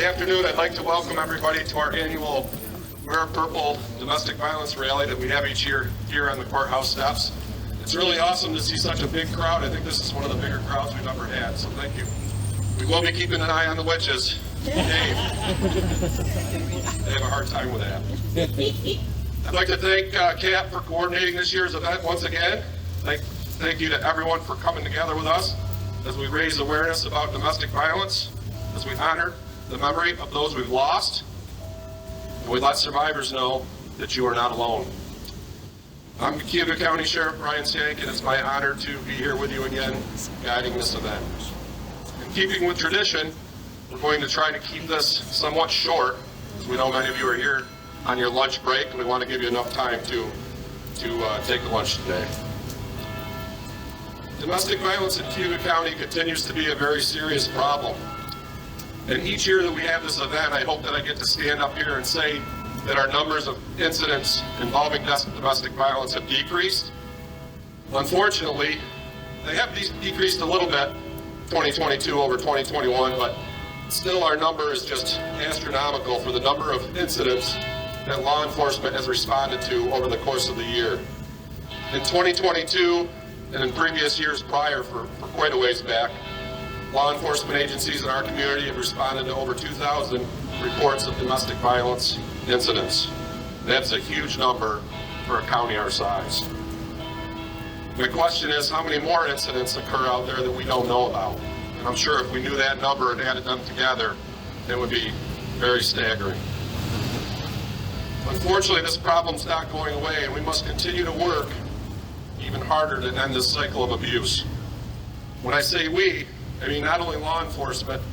Good afternoon. I'd like to welcome everybody to our annual Wear Purple domestic violence rally that we have each year here on the courthouse steps. It's really awesome to see such a big crowd. I think this is one of the bigger crowds we've ever had, so thank you. We will be keeping an eye on the witches. Dave. They have a hard time with that. I'd like to thank CAP for coordinating this year's event once again. Thank you to everyone for coming together with us as we raise awareness about domestic violence, as we honor the memory of those we've lost, and we let survivors know that you are not alone. I'm Cuyahoga County Sheriff Brian Stank, and it's my honor to be here with you again, guiding this event. In keeping with tradition, we're going to try to keep this somewhat short, as we know many of you are here on your lunch break, and we want to give you enough time to take the lunch today. Domestic violence in Cuyahoga County continues to be a very serious problem. And each year that we have this event, I hope that I get to stand up here and say that our numbers of incidents involving domestic violence have decreased. Unfortunately, they have decreased a little bit, 2022 over 2021, but still our number is just astronomical for the number of incidents that law enforcement has responded to over the course of the year. In 2022, and in previous years prior for quite a ways back, law enforcement agencies in our community have responded to over 2,000 reports of domestic violence incidents. That's a huge number for a county our size. My question is, how many more incidents occur out there that we don't know about? And I'm sure if we knew that number and added them together, it would be very staggering. Unfortunately, this problem's not going away, and we must continue to work even harder to end this cycle of abuse. When I say we, I mean not only law enforcement,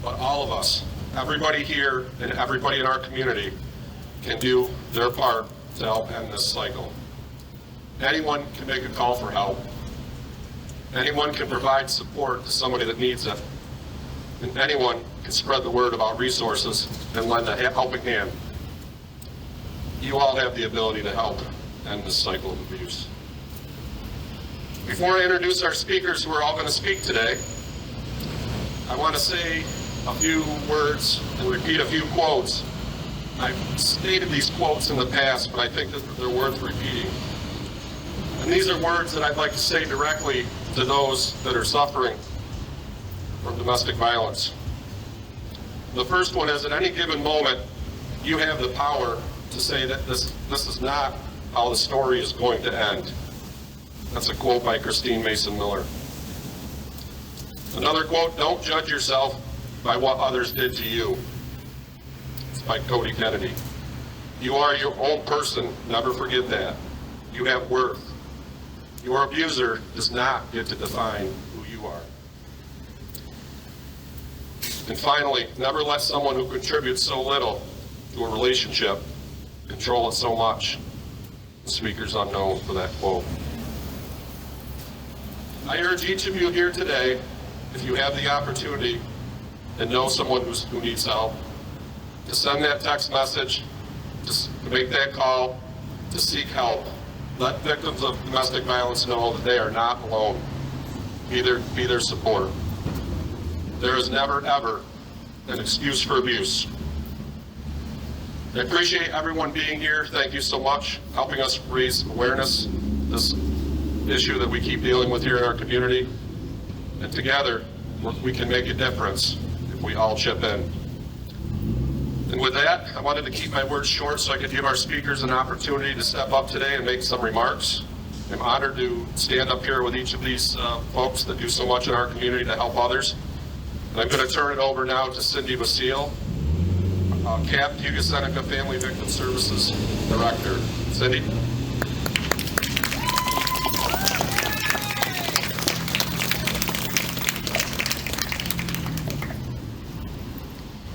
but all of us. Everybody here and everybody in our community can do their part to help end this cycle. Anyone can make a call for help. Anyone can provide support to somebody that needs it. And anyone can spread the word about resources and lend a helping hand. You all have the ability to help end this cycle of abuse. Before I introduce our speakers who are all going to speak today, I want to say a few words and repeat a few quotes. I've stated these quotes in the past, but I think that they're worth repeating. And these are words that I'd like to say directly to those that are suffering from domestic violence. The first one is, at any given moment, you have the power to say that this is not how the story is going to end. That's a quote by Christine Mason Miller. Another quote, don't judge yourself by what others did to you. It's by Cody Kennedy. You are your own person, never forget that. You have worth. Your abuser does not get to define who you are. And finally, never let someone who contributes so little to a relationship control it so much. The speaker's unknown for that quote. I urge each of you here today, if you have the opportunity and know someone who needs help, to send that text message, to make that call, to seek help. Let victims of domestic violence know that they are not alone. Be their support. There is never, ever an excuse for abuse. I appreciate everyone being here. Thank you so much, helping us raise awareness, this issue that we keep dealing with here in our community. And together, we can make a difference if we all chip in. And with that, I wanted to keep my words short so I could give our speakers an opportunity to step up today and make some remarks. I'm honored to stand up here with each of these folks that do so much in our community to help others. And I'm going to turn it over now to Cindy Basile, CAP Cuyahoga Seneca Family Victim Services Director. Cindy.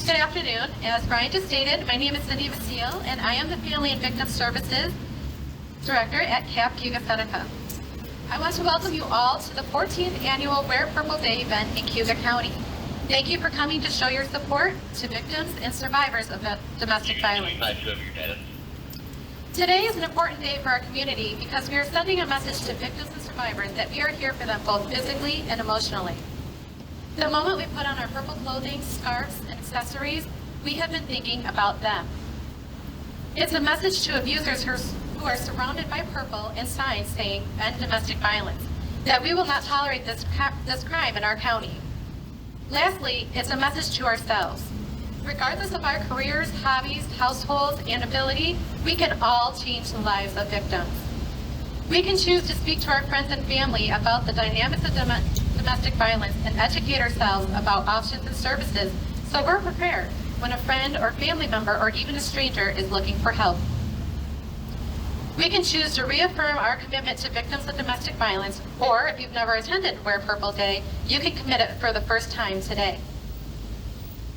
Good afternoon. As Brian just stated, my name is Cindy Basile, and I am the Family and Victim Services Director at CAP Cuyahoga Seneca. I want to welcome you all to the 14th annual Wear Purple Day event in Cuyahoga County. Thank you for coming to show your support to victims and survivors of domestic violence. Today is an important day for our community because we are sending a message to victims and survivors that we are here for them both physically and emotionally. The moment we put on our purple clothing, scarves, and accessories, we have been thinking about them. It's a message to abusers who are surrounded by purple and signs saying end domestic violence, that we will not tolerate this crime in our county. Lastly, it's a message to ourselves. Regardless of our careers, hobbies, households, and ability, we can all change the lives of victims. We can choose to speak to our friends and family about the dynamics of domestic violence and educate ourselves about options and services so we're prepared when a friend or family member or even a stranger is looking for help. We can choose to reaffirm our commitment to victims of domestic violence, or if you've never attended Wear Purple Day, you can commit it for the first time today.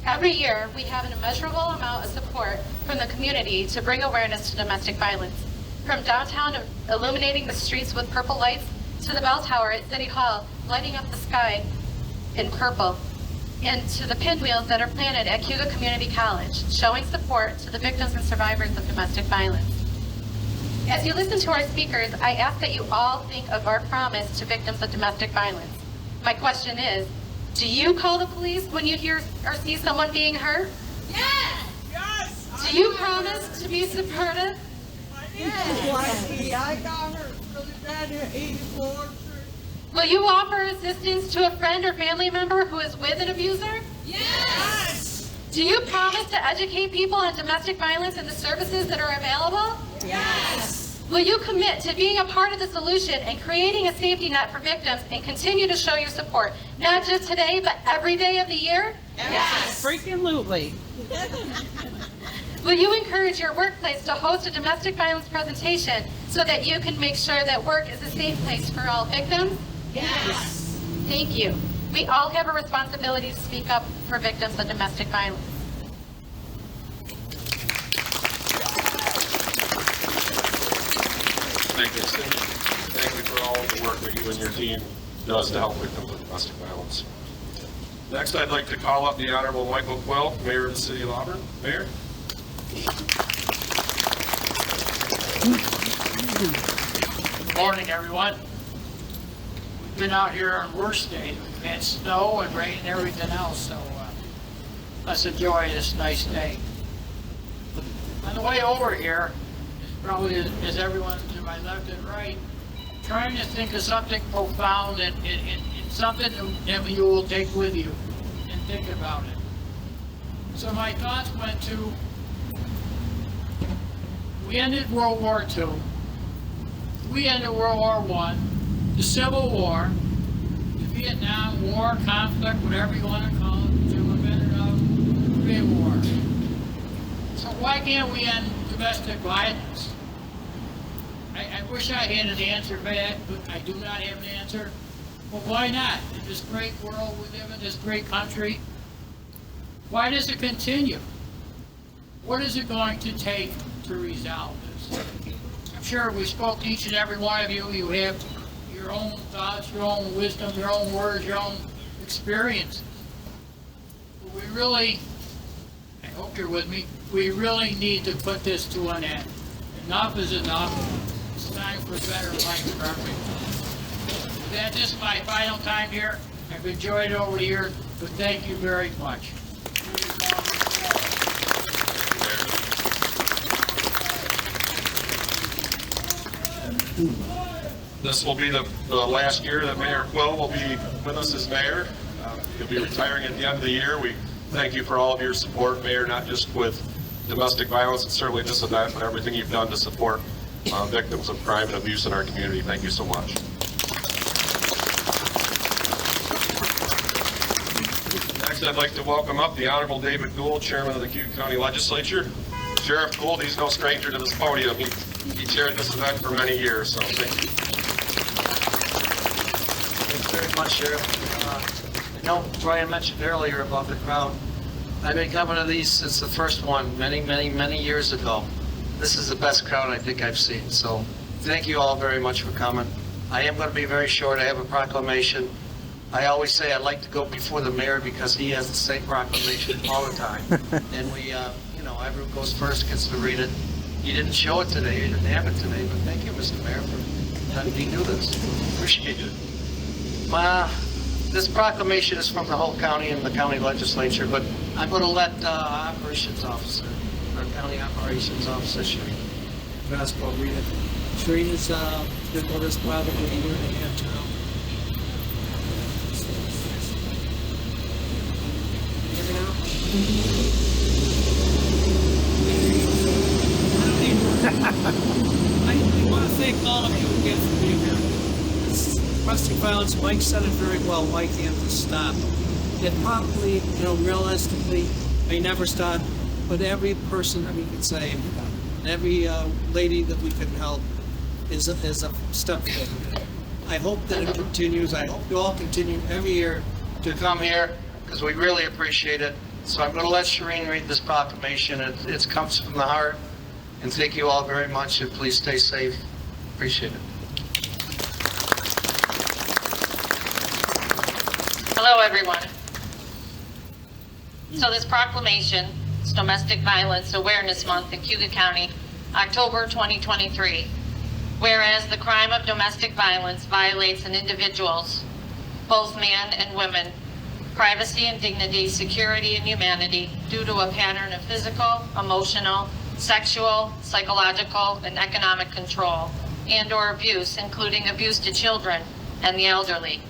Every year, we have an immeasurable amount of support from the community to bring awareness to domestic violence. From downtown illuminating the streets with purple lights to the bell tower at City Hall lighting up the sky in purple, and to the pinwheels that are planted at Cuga Community College, showing support to the victims and survivors of domestic violence. As you listen to our speakers, I ask that you all think of our promise to victims of domestic violence. My question is, do you call the police when you hear or see someone being hurt? Yes! Yes! Do you promise to be supportive? Yes! I got her really bad at 84. Will you offer assistance to a friend or family member who is with an abuser? Yes! Do you promise to educate people on domestic violence and the services that are available? Yes! Will you commit to being a part of the solution and creating a safety net for victims and continue to show your support, not just today, but every day of the year? Yes! Freaking lootly. Will you encourage your workplace to host a domestic violence presentation so that you can make sure that work is a safe place for all victims? Yes! Thank you. We all have a responsibility to speak up for victims of domestic violence. Thank you, Cindy. Thank you for all of the work that you and your team does to help victims of domestic violence. Next, I'd like to call up the Honorable Michael Quill, Mayor of the City of Auburn. Mayor? Good morning, everyone. We've been out here on worse days. We've had snow and rain and everything else, so let's enjoy this nice day. On the way over here, probably as everyone to my left and right, trying to think of something profound and something that you will take with you and think about it. So my thoughts went to, we ended World War II, we ended World War I, the Civil War, the Vietnam War, conflict, whatever you want to call it, Jim invented of Korean War. So why can't we end domestic violence? I wish I had an answer for that, but I do not have an answer. Well, why not? In this great world we live in, this great country, why does it continue? What is it going to take to resolve this? I'm sure we spoke to each and every one of you. You have your own thoughts, your own wisdom, your own words, your own experiences. But we really, I hope you're with me, we really need to put this to an end. Enough is enough. It's time for a better life for our victims. That is my final time here. I've enjoyed it over the years, but thank you very much. This will be the last year that Mayor Quill will be with us as mayor. He'll be retiring at the end of the year. We thank you for all of your support, Mayor, not just with domestic violence and certainly this event, but everything you've done to support victims of crime and abuse in our community. Thank you so much. Next, I'd like to welcome up the Honorable David Gould, Chairman of the Cuga County Legislature. Sheriff Gould, he's no stranger to this podium. He chaired this event for many years, so thank you. Thanks very much, Sheriff. I know Brian mentioned earlier about the crowd. I've been coming to these since the first one many years ago. This is the best crowd I think I've seen, so thank you all very much for coming. I am going to be very short. I have a proclamation. I always say I'd like to go before the mayor because he has the same proclamation all the time. And we, everyone goes first, gets to read it. You didn't show it today, you didn't have it today, but thank you, Mr. Mayor, for letting me do this. Appreciate it. This proclamation is from the whole county and the county legislature, but I'm going to let Operations Officer, our County Operations Officer, Shereen. Basketball reader. Shereen has been with us probably a year and a half now. Hear me now? I want to thank all of you again for being here. This domestic violence, Mike said it very well, why can't this stop? It probably, realistically, may never stop, but every person that we can save, every lady that we can help is a step forward. I hope that it continues. I hope you all continue every year To come here, because we really appreciate it. So I'm going to let Shereen read this proclamation. It comes from the heart. And thank you all very much, and please stay safe. Appreciate it. Hello, everyone. So this proclamation is Domestic Violence Awareness Month in Cuba County, October 2023. Whereas the crime of domestic violence violates an individual's, both man and women, privacy and dignity, security and humanity due to a pattern of physical, emotional, sexual, psychological, and economic control and or abuse, including abuse to children and the elderly.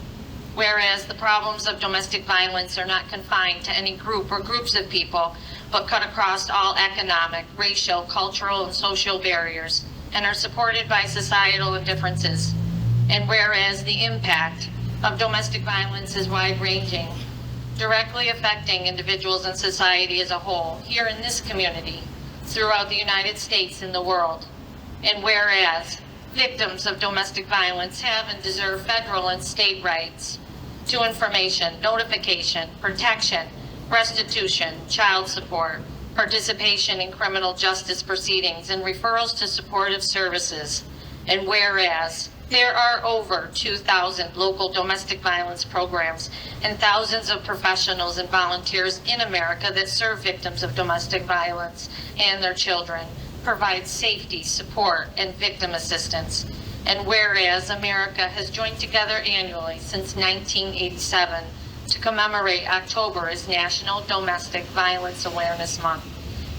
Whereas the problems of domestic violence are not confined to any group or groups of people, but cut across all economic, racial, cultural, and social barriers, and are supported by societal differences. And whereas the impact of domestic violence is wide-ranging, directly affecting individuals and society as a whole, here in this community, throughout the United States and the world. And whereas victims of domestic violence have and deserve federal and state rights to information, notification, protection, restitution, child support, participation in criminal justice proceedings, and referrals to supportive services. And whereas there are over 2,000 local domestic violence programs and thousands of professionals and volunteers in America that serve victims of domestic violence and their children, provide safety, support, and victim assistance. And whereas America has joined together annually since 1987 to commemorate October as National Domestic Violence Awareness Month.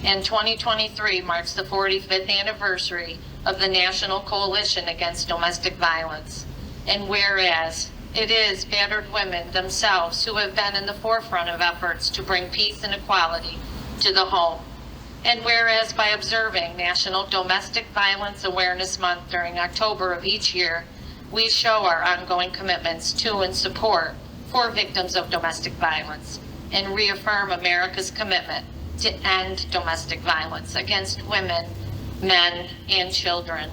And 2023 marks the 45th anniversary of the National Coalition Against Domestic Violence. And whereas it is battered women themselves who have been in the forefront of efforts to bring peace and equality to the home. And whereas by observing National Domestic Violence Awareness Month during October of each year, we show our ongoing commitments to and support for victims of domestic violence and reaffirm America's commitment to end domestic violence against women, men, and children.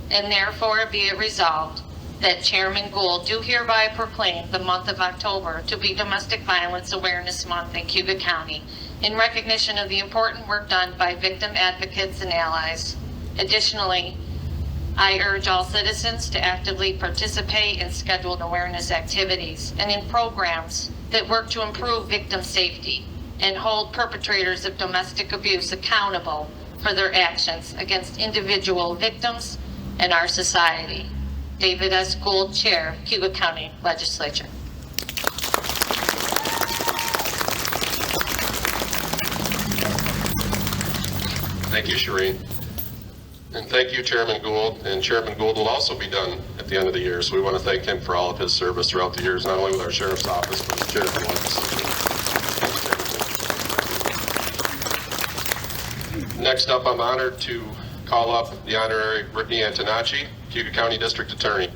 And therefore be it resolved that Chairman Gould do hereby proclaim the month of October to be Domestic Violence Awareness Month in Cuba County in recognition of the important work done by victim advocates and allies. Additionally, I urge all citizens to actively participate in scheduled awareness activities and in programs that work to improve victim safety and hold perpetrators of domestic abuse accountable for their actions against individual victims and our society. David S. Gould, Chair, Cuba County Legislature. Thank you, Shereen. And thank you, Chairman Gould. And Chairman Gould will also be done at the end of the year. So we want to thank him for all of his service throughout the years, not only with our Sheriff's Office, but as Chair of the Legislature. Next up, I'm honored to call up the Honorary Brittany Antonacci, Cuba County District Attorney.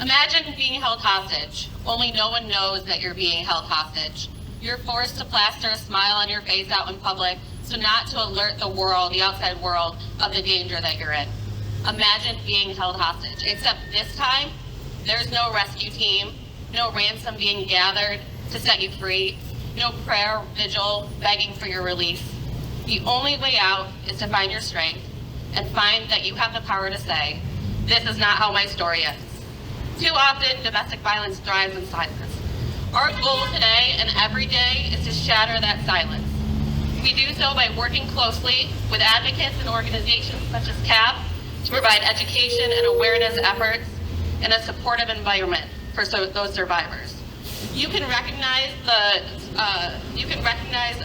Imagine being held hostage, only no one knows that you're being held hostage. You're forced to plaster a smile on your face out in public so not to alert the world, the outside world, of the danger that you're in. Imagine being held hostage, except this time, there's no rescue team, no ransom being gathered to set you free, no prayer, vigil, begging for your release. The only way out is to find your strength and find that you have the power to say, this is not how my story ends. Too often, domestic violence thrives in silence. Our goal today and every day is to shatter that silence. We do so by working closely with advocates and organizations such as CAP to provide education and awareness efforts in a supportive environment for for those survivors. You can recognize a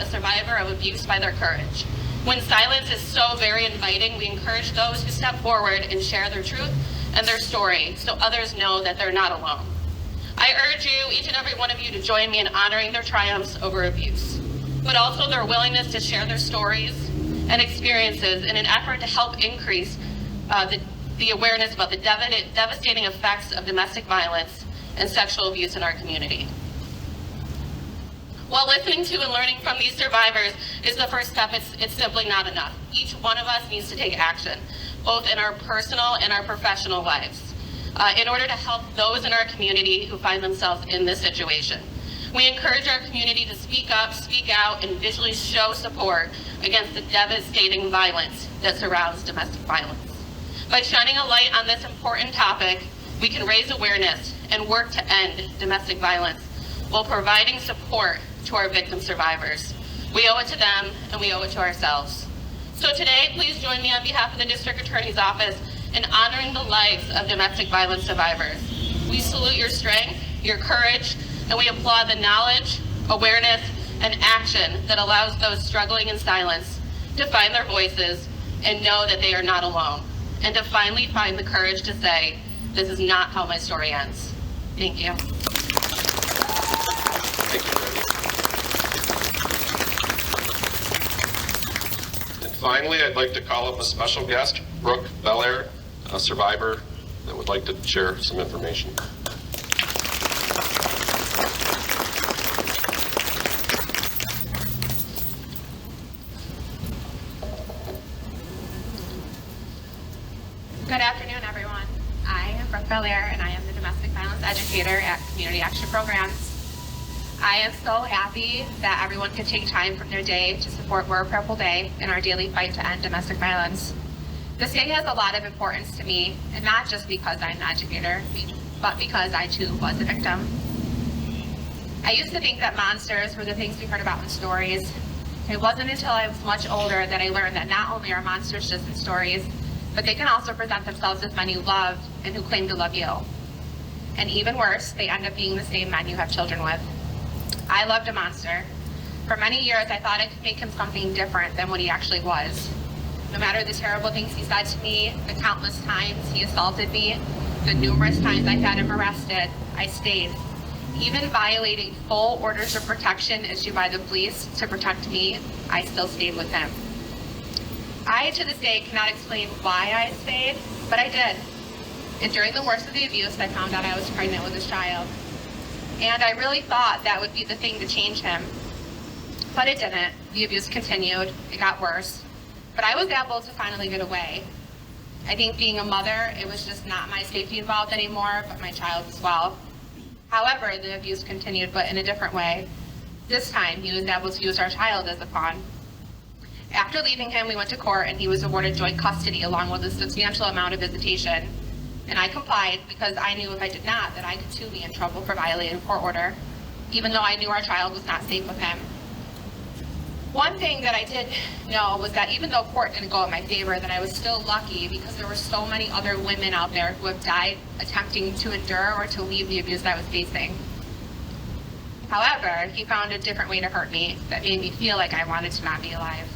survivor of abuse by their courage. When silence is so very inviting, we encourage those who step forward and share their truth and their story so others know that they're not alone. I urge you, each and every one of you, to join me in honoring their triumphs over abuse, but also their willingness to share their stories and experiences in an effort to help increase the awareness about the devastating effects of domestic violence and sexual abuse in our community. While listening to and learning from these survivors is the first step, it's simply not enough. Each one of us needs to take action, both in our personal and our professional lives, in order to help those in our community who find themselves in this situation. We encourage our community to speak up, speak out, and visually show support against the devastating violence that surrounds domestic violence. By shining a light on this important topic, we can raise awareness and work to end domestic violence while providing support to our victim survivors. We owe it to them, and we owe it to ourselves. So today, please join me on behalf of the District Attorney's Office in honoring the lives of domestic violence survivors. We salute your strength, your courage, and we applaud the knowledge, awareness, and action that allows those struggling in silence to find their voices and know that they are not alone, and to finally find the courage to say, this is not how my story ends. Thank you. Thank you, Brandy. And finally, I'd like to call up a special guest, Brooke Belair, a survivor that would like to share some information. Good afternoon, everyone. I am Brooke Belair, and I am the domestic violence educator at Community Action Programs. I am so happy that everyone could take time from their day to support Wear a Purple Day in our daily fight to end domestic violence. This day has a lot of importance to me, and not just because I'm an educator, but because I too was a victim. I used to think that monsters were the things we heard about in stories. It wasn't until I was much older that I learned that not only are monsters just in stories, but they can also present themselves as men you love and who claim to love you. And even worse, they end up being the same men you have children with. I loved a monster. For many years, I thought I could make him something different than what he actually was. No matter the terrible things he said to me, the countless times he assaulted me, the numerous times I had him arrested, I stayed. Even violating full orders of protection issued by the police to protect me, I still stayed with him. I, to this day, cannot explain why I stayed, but I did. And during the worst of the abuse, I found out I was pregnant with his child. And I really thought that would be the thing to change him. But it didn't. The abuse continued. It got worse. But I was able to finally get away. I think being a mother, it was just not my safety involved anymore, but my child as well. However, the abuse continued, but in a different way. This time, he was able to use our child as a pawn. After leaving him, we went to court, and he was awarded joint custody along with a substantial amount of visitation. And I complied because I knew if I did not, that I could too be in trouble for violating court order, even though I knew our child was not safe with him. One thing that I did know was that even though court didn't go in my favor, that I was still lucky because there were so many other women out there who have died attempting to endure or to leave the abuse I was facing. However, he found a different way to hurt me that made me feel like I wanted to not be alive.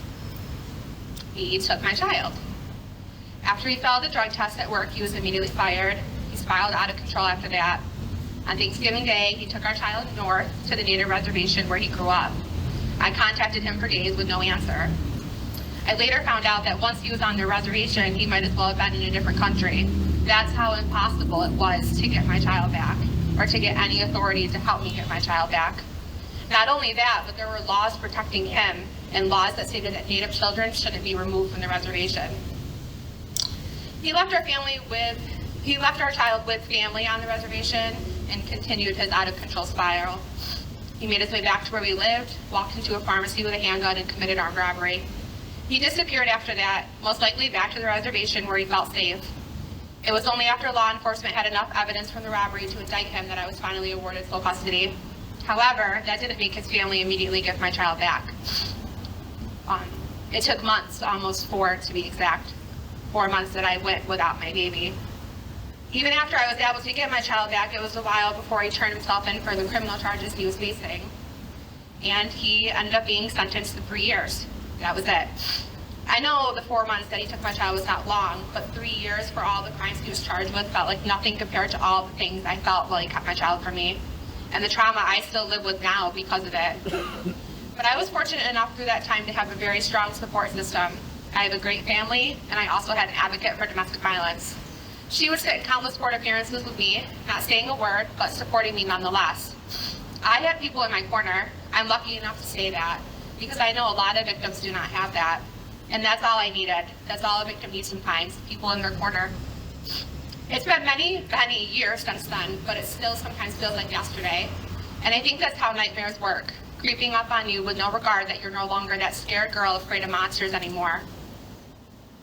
He took my child. After he failed the drug test at work, he was immediately fired. He spiraled out of control after that. On Thanksgiving Day, he took our child north to the Native reservation where he grew up. I contacted him for days with no answer. I later found out that once he was on the reservation, he might as well have been in a different country. That's how impossible it was to get my child back, or to get any authority to help me get my child back. Not only that, but there were laws protecting him, and laws that stated that Native children shouldn't be removed from the reservation. He left our child with family on the reservation and continued his out-of-control spiral. He made his way back to where we lived, walked into a pharmacy with a handgun, and committed armed robbery. He disappeared after that, most likely back to the reservation where he felt safe. It was only after law enforcement had enough evidence from the robbery to indict him that I was finally awarded full custody. However, that didn't make his family immediately give my child back. It took months, almost 4 to be exact. 4 months that I went without my baby. Even after I was able to get my child back, it was a while before he turned himself in for the criminal charges he was facing. And he ended up being sentenced to 3 years. That was it. I know the 4 months that he took my child was not long, but 3 years for all the crimes he was charged with felt like nothing compared to all the things I felt while he kept my child from me. And the trauma I still live with now because of it. But I was fortunate enough through that time to have a very strong support system. I have a great family, and I also had an advocate for domestic violence. She would sit in countless court appearances with me, not saying a word, but supporting me nonetheless. I had people in my corner. I'm lucky enough to say that, because I know a lot of victims do not have that. And that's all I needed. That's all a victim needs sometimes, people in their corner. It's been many, many years since then, but it still sometimes feels like yesterday. And I think that's how nightmares work, creeping up on you with no regard that you're no longer that scared girl afraid of monsters anymore.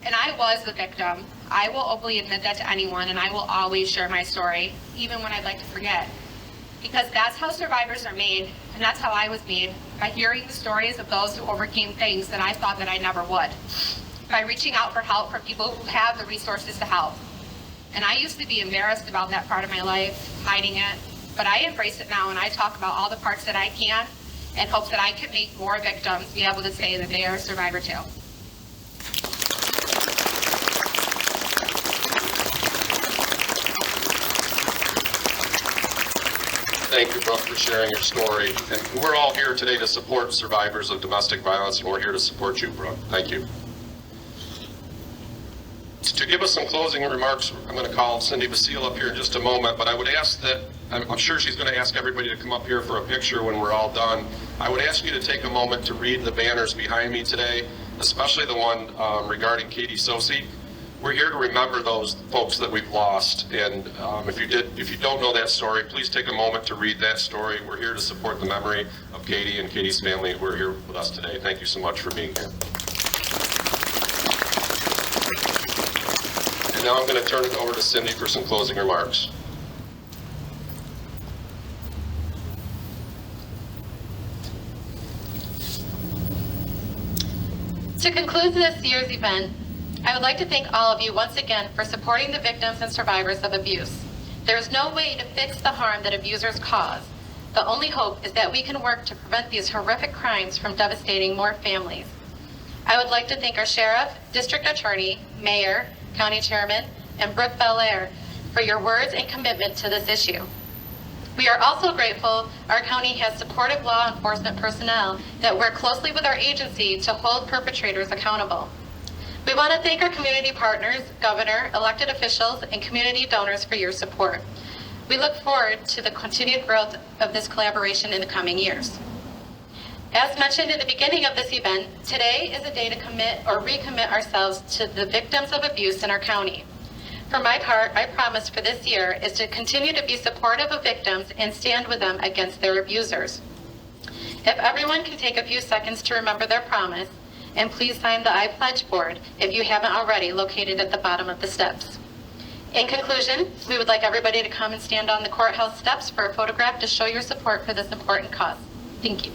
And I was the victim. I will openly admit that to anyone, and I will always share my story, even when I'd like to forget. Because that's how survivors are made, and that's how I was made, by hearing the stories of those who overcame things that I thought that I never would, by reaching out for help from people who have the resources to help. And I used to be embarrassed about that part of my life, hiding it, but I embrace it now, and I talk about all the parts that I can, and hope that I can make more victims be able to say that they are a survivor too. Thank you, Brooke, for sharing your story. And we're all here today to support survivors of domestic violence, and we're here to support you, Brooke. Thank you. To give us some closing remarks, I'm going to call Cindy Basile up here in just a moment, but I would ask that, I'm sure she's going to ask everybody to come up here for a picture when we're all done. I would ask you to take a moment to read the banners behind me today, especially the one regarding Katie Sosi. We're here to remember those folks that we've lost, and if you don't know that story, please take a moment to read that story. We're here to support the memory of Katie and Katie's family who are here with us today. Thank you so much for being here. And now I'm going to turn it over to Cindy for some closing remarks. To conclude this year's event, I would like to thank all of you once again for supporting the victims and survivors of abuse. There is no way to fix the harm that abusers cause. The only hope is that we can work to prevent these horrific crimes from devastating more families. I would like to thank our sheriff, district attorney, mayor, county chairman, and Brooke Belair for your words and commitment to this issue. We are also grateful our county has supportive law enforcement personnel that work closely with our agency to hold perpetrators accountable. We want to thank our community partners, governor, elected officials, and community donors for your support. We look forward to the continued growth of this collaboration in the coming years. As mentioned in the beginning of this event, today is a day to commit or recommit ourselves to the victims of abuse in our county. For my part, my promise for this year is to continue to be supportive of victims and stand with them against their abusers. If everyone can take a few seconds to remember their promise, and please sign the I Pledge board if you haven't already, located at the bottom of the steps. In conclusion, we would like everybody to come and stand on the courthouse steps for a photograph to show your support for this important cause. Thank you.